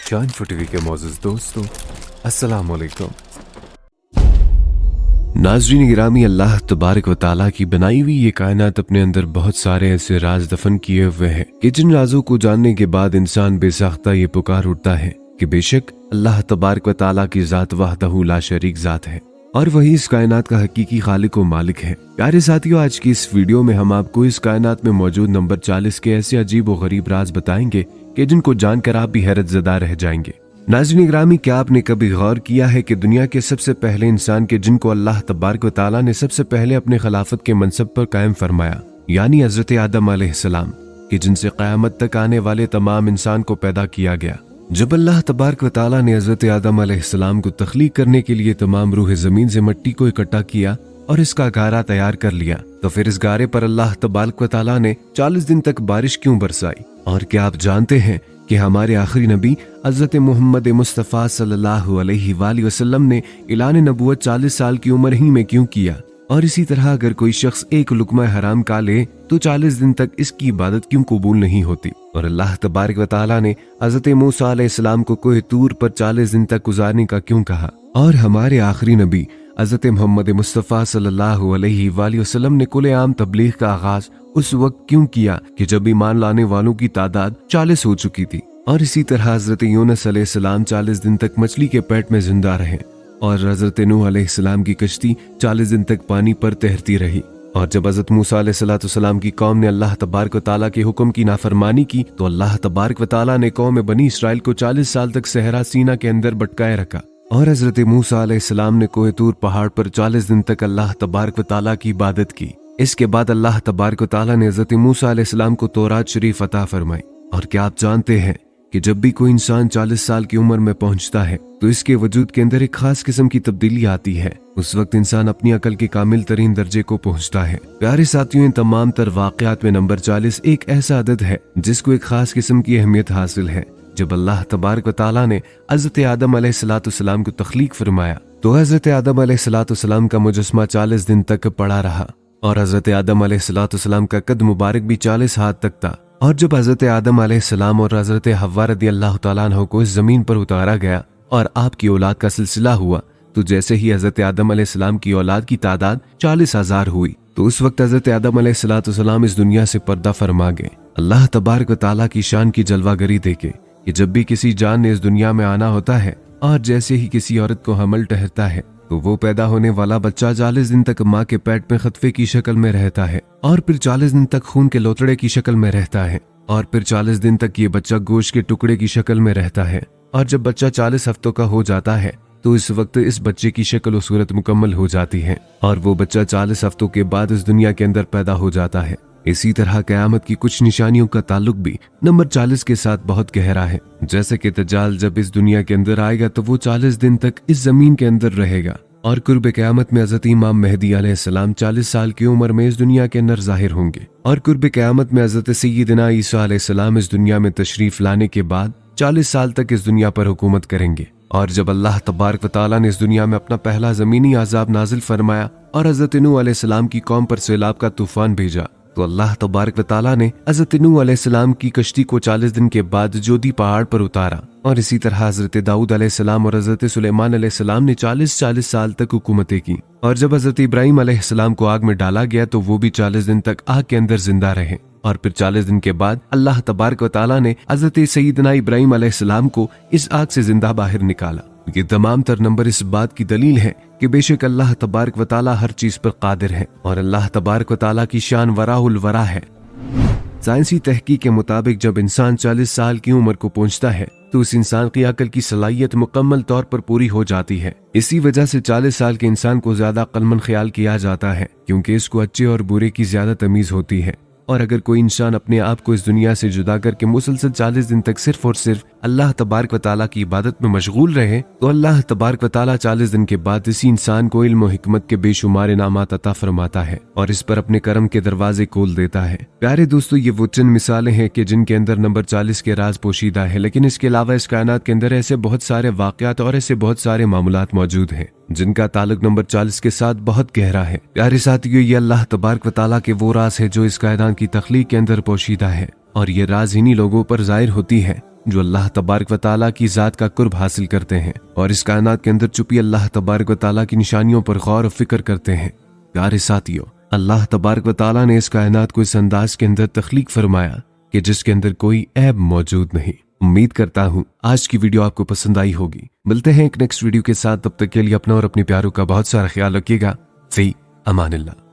Shine TV के मौजूद दोस्तों, अस्सलाम वालेकुम। नाज़रीन गिरामी, अल्लाह तबारक व तआला की बनाई हुई ये कायनात अपने अंदर बहुत सारे ऐसे राज दफन किए हुए हैं कि जिन राजों को जानने के बाद इंसान बेसाख्ता ये पुकार उठता है कि बेशक अल्लाह तबारक व तआला की ज़ात वहदहू ला शरीक ज़ात है और वही इस कायनात का हकीकी खालिक व मालिक है। प्यारे साथियों, आज की इस वीडियो में हम आपको इस कायनात में मौजूद नंबर 40 के ऐसे अजीब व गरीब राज बताएंगे कि जिनको जानकर आप भी हैरत ज़दा रह जाएंगे। नाज़रीन इकरामी, क्या आपने कभी गौर किया है कि दुनिया के सबसे पहले इंसान के जिनको अल्लाह तबारक व तआला ने सबसे पहले अपने खिलाफत के मनसब पर कायम फरमाया, यानी हजरत आदम अलैहिस्सलाम, कि जिनसे क़यामत तक आने वाले तमाम इंसान को पैदा किया गया। जब अल्लाह तबारक व तआला ने हजरत आदम अलैहिस्सलाम को तख्लीक करने के लिए तमाम रूह ज़मीन से मिट्टी को इकट्ठा किया और इसका गारा तैयार कर लिया, तो फिर इस गारे पर अल्लाह तबारक व तआला ने 40 दिन तक बारिश क्यों बरसाई? और क्या आप जानते हैं कि हमारे आखिरी नबी हज़रत मोहम्मद मुस्तफ़ा सल्लल्लाहु अलैहि वसल्लम ने ऐलान नबूवत 40 साल की उम्र ही में क्यों किया? और इसी तरह अगर कोई शख्स एक लुक़मा हराम खा ले तो 40 दिन तक इसकी इबादत क्यों कबूल नहीं होती? और अल्लाह तबारक व तआला ने हज़रत मूसा अलैहिस्सलाम को कोह तूर पर 40 दिन तक गुजारने का क्यों कहा? और हमारे आखिरी नबी हज़रत मोहम्मद मुस्तफ़ा सल्लल्लाहु अलैहि वसल्लम ने कुल-ए-आम तबलीग का आगाज उस वक्त क्यों किया कि जब ईमान लाने वालों की तादाद 40 हो चुकी थी? और इसी तरह हज़रत यूनुस अलैहिस्सलाम 40 दिन तक मछली के पेट में जिंदा रहे और हज़रत नूह अलैहिस्सलाम की कश्ती 40 दिन तक पानी पर तैरती रही। और जब हज़रत मूसा अलैहिस्सलाम की कौम ने अल्लाह तबारक व तआला के हुक्म की नाफरमानी की तो अल्लाह तबारक व तआला ने कौम बनी इसराइल को 40 साल तक सहरा सीना के अंदर भटकाए रखा। और हज़रत मूसा अलैहिस्सलाम ने कोह तूर पहाड़ पर 40 दिन तक अल्लाह तबारक व तआला की इबादत की। इसके बाद अल्लाह तबारक व तआला ने हज़रत मूसा अलैहिस्सलाम को तौरात शरीफ अता फरमाई। और क्या आप जानते हैं कि जब भी कोई इंसान 40 साल की उम्र में पहुंचता है तो इसके वजूद के अंदर एक खास किस्म की तब्दीली आती है। उस वक्त इंसान अपनी अकल के कामिल तरीन दर्जे को पहुंचता है। प्यारे साथियों, इन तमाम तर वाक़यात में नंबर 40 एक ऐसा अदद है जिसको एक खास किस्म की अहमियत हासिल है। जब अल्लाह तबारक व तआला ने हज़रत आदम अलैहिस्सलाम को तख्लीक फरमाया तो हज़रत आदम अलैहिस्सलाम का मुजस्मा 40 दिन तक पड़ा रहा और हज़रत आदम अलैहिस्सलाम का कद मुबारक भी 40 हाथ तक था। और जब हज़रत आदम अलैहिस्सलाम और हज़रत हव्वा रज़ियल्लाहु तआला अन्हा को इस जमीन पर उतारा गया और आपकी औलाद का सिलसिला हुआ, तो जैसे ही हज़रत आदम अलैहिस्सलाम की औलाद की तादाद 40,000 हुई तो उस वक्त हज़रत आदम अलैहिस्सलाम इस दुनिया से पर्दा फरमा गए। अल्लाह तबारक व तआला की शान की जलवागरी देके कि जब भी किसी जान ने इस दुनिया में आना होता है और जैसे ही किसी औरत को हमल ठहरता है तो वो पैदा होने वाला बच्चा 40 दिन तक माँ के पेट में खतफे की शक्ल में रहता है और फिर 40 दिन तक खून के लोतड़े की शक्ल में रहता है और फिर 40 दिन तक ये बच्चा गोश्त के टुकड़े की शक्ल में रहता है। और जब बच्चा 40 हफ्तों का हो जाता है तो इस वक्त इस बच्चे की शक्ल और सूरत मुकम्मल हो जाती है और वो बच्चा 40 हफ्तों के बाद इस दुनिया के अंदर पैदा हो जाता है। इसी तरह क़यामत की कुछ निशानियों का ताल्लुक भी नंबर 40 के साथ बहुत गहरा है। जैसे कि दज्जाल जब इस दुनिया के अंदर आएगा तो वो 40 दिन तक इस जमीन के अंदर रहेगा और कुर्ब क़यामत में हज़रत इमाम मेहदी अलैहिस्सलाम 40 साल की उम्र में इस दुनिया के अंदर जाहिर होंगे और कुर्ब क़यामत में हज़रत सय्यदना ईसा अलैहिस्सलाम इस दुनिया में तशरीफ लाने के बाद 40 साल तक इस दुनिया पर हुकूमत करेंगे। और जब अल्लाह तबारक व तआला ने इस दुनिया में अपना पहला ज़मीनी अज़ाब नाजिल फरमाया और हज़रत नूह अलैहिस्सलाम की कौम पर सैलाब का तूफान भेजा तो अल्लाह तबारक व तआला ने हज़रत नूह अलैहिस्सलाम की कश्ती को 40 दिन के बाद जोदी पहाड़ पर उतारा। और इसी तरह हज़रत दाऊद अलैहिस्सलाम और हज़रत सुलेमान अलैहिस्सलाम ने 40 साल तक हुकूमतें की। और जब हज़रत इब्राहीम अलैहिस्सलाम को आग में डाला गया तो वो भी 40 दिन तक आग के अंदर जिंदा रहे और फिर 40 दिन के बाद अल्लाह तबारक व तआला ने हज़रत सय्यदना इब्राहीम अलैहिस्सलाम को इस आग से जिंदा बाहर निकाला। ये तमाम तर नंबर इस बात की दलील है कि बेशक अल्लाह तबारक व तआला हर चीज पर कादिर है और अल्लाह तबारक व तआला की शान वराउल वरा है। साइंसी तहकीक के मुताबिक जब इंसान 40 साल की उम्र को पहुंचता है तो उस इंसान की अकल की सलाहियत मुकम्मल तौर पर पूरी हो जाती है। इसी वजह से 40 साल के इंसान को ज्यादा अक्लमंद ख्याल किया जाता है क्योंकि इसको अच्छे और बुरे की ज्यादा तमीज होती है। और अगर कोई इंसान अपने आप को इस दुनिया से जुदा करके मुसलसल 40 दिन तक सिर्फ और सिर्फ अल्लाह तबारक व तआला की इबादत में मशगूल रहे तो अल्लाह तबारक व तआला 40 दिन के बाद इसी इंसान को इल्म और हिकमत के बेशुमार इनामात अता फरमाता है और इस पर अपने करम के दरवाजे खोल देता है। प्यारे दोस्तों, ये वो चंद मिसालें हैं कि जिनके अंदर नंबर 40 के राज पोशीदा है, लेकिन इसके अलावा इस कायनात के अंदर ऐसे बहुत सारे वाक़यात और ऐसे बहुत सारे मामूलात मौजूद हैं जिनका ताल्लुक नंबर 40 के साथ बहुत गहरा है। प्यारे साथियों, ये अल्लाह तबारक व तआला के वो राज है जो इस कायनात की तख्लीक के अंदर पोशीदा है और ये राज इन्हीं लोगों पर जाहिर होती है जो अल्लाह तबारक व तआला की जात का कुर्ब हासिल करते हैं और इस कायनात के अंदर छुपी अल्लाह तबारक व तआला की निशानियों पर गौर और फिक्र करते हैं। प्यारे साथियों, अल्लाह तबारक व तआला ने इस कायनात को इस अंदाज के अंदर तख्लीक फरमाया कि जिसके अंदर कोई ऐब मौजूद नहीं। उम्मीद करता हूँ आज की वीडियो आपको पसंद आई होगी। मिलते हैं एक नेक्स्ट वीडियो के साथ, तब तक के लिए अपना और अपने प्यारों का बहुत सारा ख्याल रखिएगा। फी अमानिल्लाह।